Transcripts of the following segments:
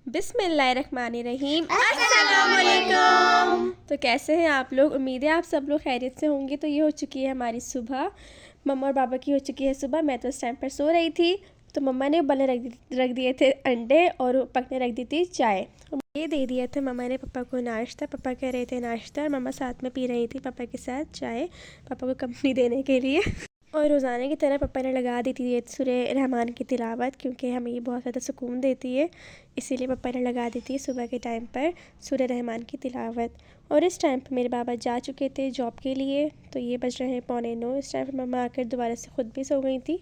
बिस्मिल्लाहिर्रहमानिर्रहीम। अस्सलाम वालेकुम। तो कैसे हैं आप लोग? उम्मीद है आप सब लोग खैरियत से होंगे। तो ये हो चुकी है हमारी सुबह। मम्मा और पापा की हो चुकी है सुबह। मैं तो उस टाइम पर सो रही थी, तो मम्मा ने उबलने रख दिए थे अंडे और पकने रख दी थी चाय। ये दे दिया था मम्मा ने पापा को नाश्ता। पापा कह रहे थे नाश्ता और मम्मा साथ में पी रही थी पापा के साथ चाय, पापा को कंपनी देने के लिए। और रोज़ाना की तरह पापा ने लगा दी थी ये सूरह रहमान की तिलावत, क्योंकि हमें ये बहुत ज़्यादा सुकून देती है, इसीलिए पापा ने लगा दी थी सुबह के टाइम पर सूरह रहमान की तिलावत। और इस टाइम पर मेरे बाबा जा चुके थे जॉब के लिए, तो ये बज रहे हैं 8:45। इस टाइम पर मम्मा आकर दोबारा से ख़ुद भी सो गई थी,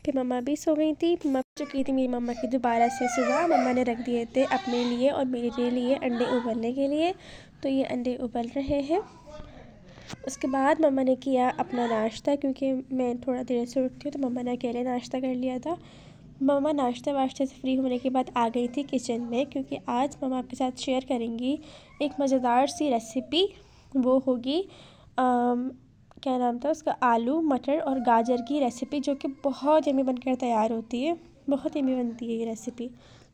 फिर मम्मा भी सो गई थी। मम्मा चुकी थी मेरी मम्मा की दोबारा से सुबह। मम्मा ने रख दिए थे अपने लिए और मेरे लिए अंडे उबलने के लिए, तो ये अंडे उबल रहे हैं। उसके बाद मम्मा ने किया अपना नाश्ता, क्योंकि मैं थोड़ा देर से उठती हूँ तो मम्मा ने अकेले नाश्ता कर लिया था। मम्मा नाश्ते वाश्ते से फ्री होने के बाद आ गई थी किचन में, क्योंकि आज मम्मा आपके साथ शेयर करेंगी एक मज़ेदार सी रेसिपी। वो होगी क्या नाम था उसका, आलू मटर और गाजर की रेसिपी, जो कि बहुत यमी बनकर तैयार होती है, बहुत यमी बनती है ये रेसिपी।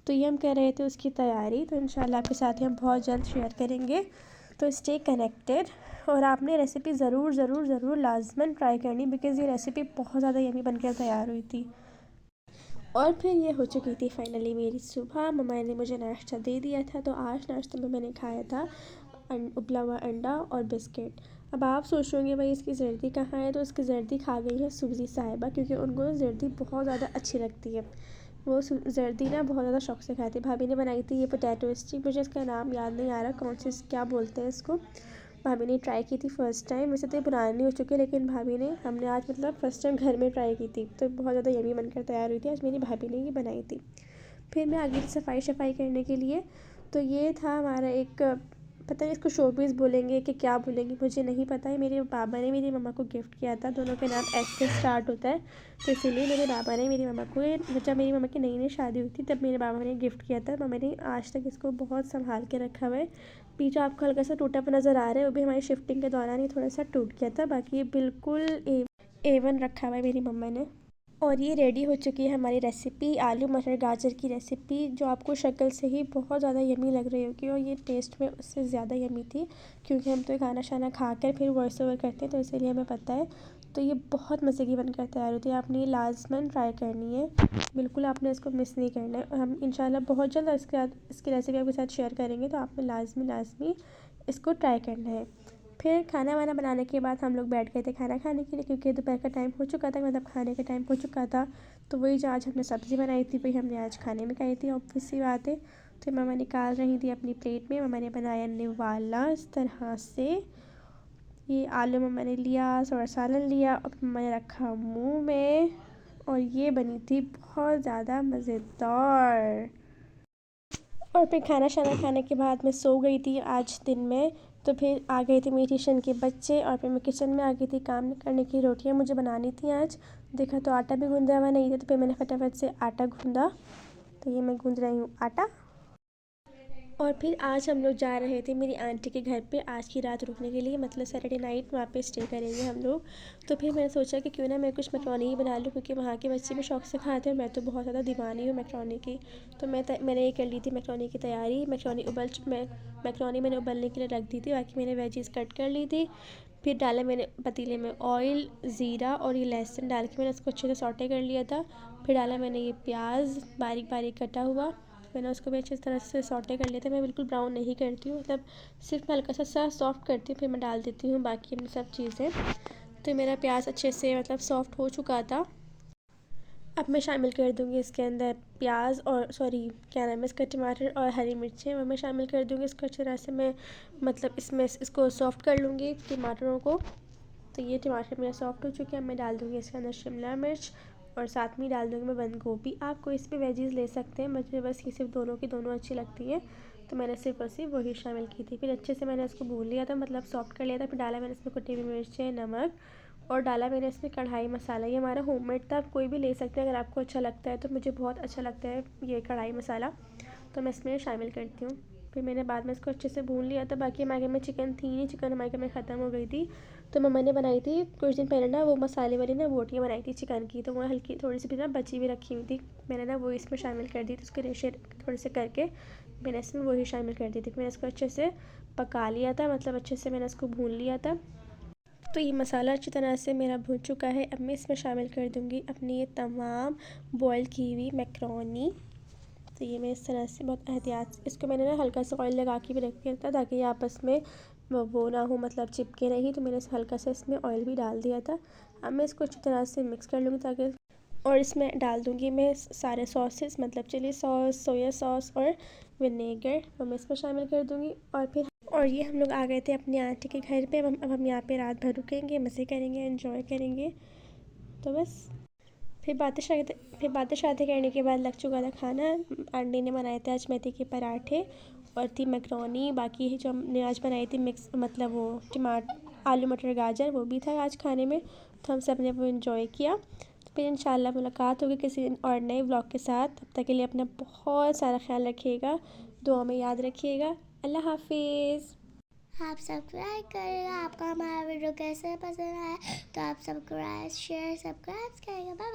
तो ये हम कर रहे थे उसकी तैयारी, तो इंशाल्लाह आपके साथ ही हम बहुत जल्द शेयर करेंगे। तो स्टे कनेक्टेड, और आपने रेसिपी ज़रूर लाजमन ट्राई करनी, बिकॉज़ ये रेसिपी बहुत ज़्यादा यमी बनकर तैयार हुई थी। और फिर ये हो चुकी थी फाइनली मेरी सुबह। मम्मा ने मुझे नाश्ता दे दिया था, तो आज नाश्ते में मैंने खाया था उबला हुआ अंडा और बिस्किट। अब आप सोच रहे होंगे भाई इसकी जर्दी कहाँ है, तो इसकी जर्दी खा गई है सुबजी साहिबा, क्योंकि उनको जर्दी बहुत ज़्यादा अच्छी लगती है। वो जर्दी ना बहुत ज़्यादा शौक से खाती। भाभी ने बनाई थी ये पोटैटो स्टिक, मुझे इसका नाम याद नहीं आ रहा कौन सी क्या बोलते हैं इसको। भाभी ने ट्राई की थी फ़र्स्ट टाइम, वैसे तो ये पुरानी हो चुकी है, लेकिन हमने आज मतलब फ़र्स्ट टाइम घर में ट्राई की थी, तो बहुत ज़्यादा यमी बनकर तैयार हुई थी। आज मेरी भाभी ने ये बनाई थी। फिर मैं आ गई थी सफाई करने के लिए। तो ये था हमारा एक, पता नहीं इसको शोपीस बोलेंगे कि क्या बोलेंगे, मुझे नहीं पता है। मेरे पापा ने मेरी मम्मा को गिफ्ट किया था, दोनों के नाम एस से स्टार्ट होता है, तो इसीलिए मेरे पापा ने मेरी मम्मा को, जब मेरी मम्मा की नई शादी हुई थी तब मेरे पापा ने गिफ्ट किया था। मम्मा ने आज तक इसको बहुत संभाल के रखा हुआ है। पीछे आपको हल्का सा टूटा हुआ नज़र आ रहा है, वो भी हमारी शिफ्टिंग के दौरान ही थोड़ा सा टूट गया था, बाकी ये बिल्कुल A1 रखा हुआ है मेरी मम्मा ने। और ये रेडी हो चुकी है हमारी रेसिपी, आलू मटर गाजर की रेसिपी, जो आपको शक्ल से ही बहुत ज़्यादा यमी लग रही होगी, और ये टेस्ट में उससे ज़्यादा यमी थी, क्योंकि हम तो खाना शाना खा कर फिर वॉइस ओवर करते हैं, तो इसीलिए हमें पता है। तो ये बहुत मज़े की बनकर तैयार होती है, आपने ये लाजमन ट्राई करनी है, बिल्कुल आपने इसको मिस नहीं करना है। और हम इंशाल्लाह बहुत जल्द इसकी रेसिपी आपके साथ शेयर करेंगे, तो आपने लाजमी इसको ट्राई करना है। फिर खाना वाना बनाने के बाद हम लोग बैठ गए थे खाना खाने के लिए, क्योंकि दोपहर का टाइम हो चुका था, मतलब खाने का टाइम हो चुका था। तो वही जो आज हमने सब्ज़ी बनाई थी वही हमने आज खाने में खाई थी, ऑब्वियस सी बात है। तो मम्मा निकाल रही थी अपनी प्लेट में। मम्मा ने बनाया निवाला इस तरह से, ये आलू मम्मा ने लिया, थोड़ा सालन लिया और मम्मा ने रखा मुँह में, और ये बनी थी बहुत ज़्यादा मज़ेदार। और फिर खाना शाना खाने के बाद मैं सो गई थी आज दिन में। तो फिर आ गए थे मेरी ट्यूशन के बच्चे, और फिर मैं किचन में आ गई थी काम करने की। रोटियां मुझे बनानी थी आज, देखा तो आटा भी गूंदा हुआ नहीं था, तो फिर मैंने फटाफट से आटा गूंदा। तो ये मैं गूंद रही हूँ आटा। और फिर आज हम लोग जा रहे थे मेरी आंटी के घर पे आज की रात रुकने के लिए, मतलब सैटरडे नाइट वहाँ पे स्टे करेंगे हम लोग। तो फिर मैंने सोचा कि क्यों ना मैं कुछ मैक्रोनी ही बना लूँ, क्योंकि वहाँ के बच्चे भी शौक से खाते हैं, मैं तो बहुत ज़्यादा दीवानी हूँ मैक्रोनी की। तो मैंने ये कर ली थी मैक्रोनी की तैयारी। मैक्रोनी मैंने उबलने के लिए रख दी थी, बाकी मैंने वेजीज़ कट कर ली थी। फिर डाला मैंने पतीले में ऑयल, ज़ीरा और ये लहसुन डाल के मैंने उसको अच्छे से सौटे कर लिया था। फिर डाला मैंने ये प्याज बारीक बारीक कटा हुआ, मैंने उसको भी अच्छी तरह से सौटे कर लिया था। मैं बिल्कुल ब्राउन नहीं करती हूँ, मतलब सिर्फ हल्का सा सॉफ्ट करती हूँ, फिर मैं डाल देती हूँ बाकी अपनी सब चीज़ें। तो मेरा प्याज अच्छे से मतलब सॉफ्ट हो चुका था। अब मैं शामिल कर दूँगी इसके अंदर प्याज और क्या नाम है इसका, टमाटर और हरी मिर्चें, और मैं शामिल कर दूँगी इसको अच्छी तरह से। मैं मतलब इसमें इसको सॉफ्ट कर लूँगी टमाटरों को। तो ये टमाटर मेरा सॉफ्ट हो चुके हैं। मैं डाल दूँगी इसके अंदर शिमला मिर्च, और साथ में डाल दूँगी मैं बंद गोभी। आप कोई इसमें वेजीज़ ले सकते हैं, मुझे बस ये सिर्फ दोनों की दोनों अच्छी लगती है, तो मैंने सिर्फ और सिर्फ वही शामिल की थी। फिर अच्छे से मैंने इसको भून लिया था, मतलब सॉफ्ट कर लिया था। फिर डाला मैंने इसमें कुटी हुई मिर्चें, नमक, और डाला मैंने इसमें कढ़ाई मसाला। ये हमारा होममेड था, आप कोई भी ले सकते हैं अगर आपको अच्छा लगता है, तो मुझे बहुत अच्छा लगता है ये कढ़ाई मसाला, तो मैं इसमें शामिल करती हूँ। फिर मैंने बाद में इसको अच्छे से भून लिया था। बाकी हमारे घर में चिकन थी नहीं, चिकन हमारे घर में ख़त्म हो गई थी, तो मम्मा ने बनाई थी कुछ दिन पहले ना वो मसाले वाली ना बोटियाँ बनाई थी चिकन की, तो वो हल्की थोड़ी सी भी ना बची हुई रखी हुई थी, मैंने ना वो इसमें शामिल कर दी थी, उसके रेशे थोड़े से करके मैंने इसमें वही शामिल कर दी थी। मैंने इसको अच्छे से पका लिया था, मतलब अच्छे से मैंने इसको भून लिया था। तो ये मसाला अच्छी तरह से मेरा भून चुका है। अब मैं इसमें शामिल कर दूँगी अपनी ये तमाम बॉयल की हुई मैक्रोनी। तो ये मैं इस तरह से बहुत एहतियात से इसको मैंने ना हल्का सा ऑयल लगा के भी रख दिया था ताकि ये आपस में वो ना हो, मतलब चिपके नहीं, तो मैंने हल्का सा इसमें ऑयल भी डाल दिया था। अब मैं इसको अच्छी तरह से मिक्स कर लूँगी ताकि, और इसमें डाल दूँगी मैं सारे सॉसेस, मतलब चिली सॉस, सोया सॉस और विनेगर, वो मैं इसमें शामिल कर दूँगी। और ये हम लोग आ गए थे अपनी आंटी के घर पे। अब हम यहाँ पे रात भर रुकेंगे, मज़े करेंगे, एंजॉय करेंगे। तो बस फिर बातें शातें करने के बाद लग चुका था खाना। आंटी ने बनाए थे आज मेथी के पराठे और थी मैक्रोनी, बाकी जो हमने आज बनाई थी मिक्स, मतलब वो आलू मटर गाजर, वो भी था आज खाने में। तो हम सब ने वो इन्जॉय किया। तो फिर इंशाल्लाह मुलाकात होगी किसी दिन और नए व्लॉग के साथ। तब तक के लिए अपना बहुत सारा ख्याल रखिएगा, दुआ में याद रखिएगा। अल्लाह हाफिज़। आप सब्सक्राइब करेगा। आपका हमारा वीडियो कैसे पसंद आया तो आप सब्सक्राइब शेयर सब्सक्राइब करेगा।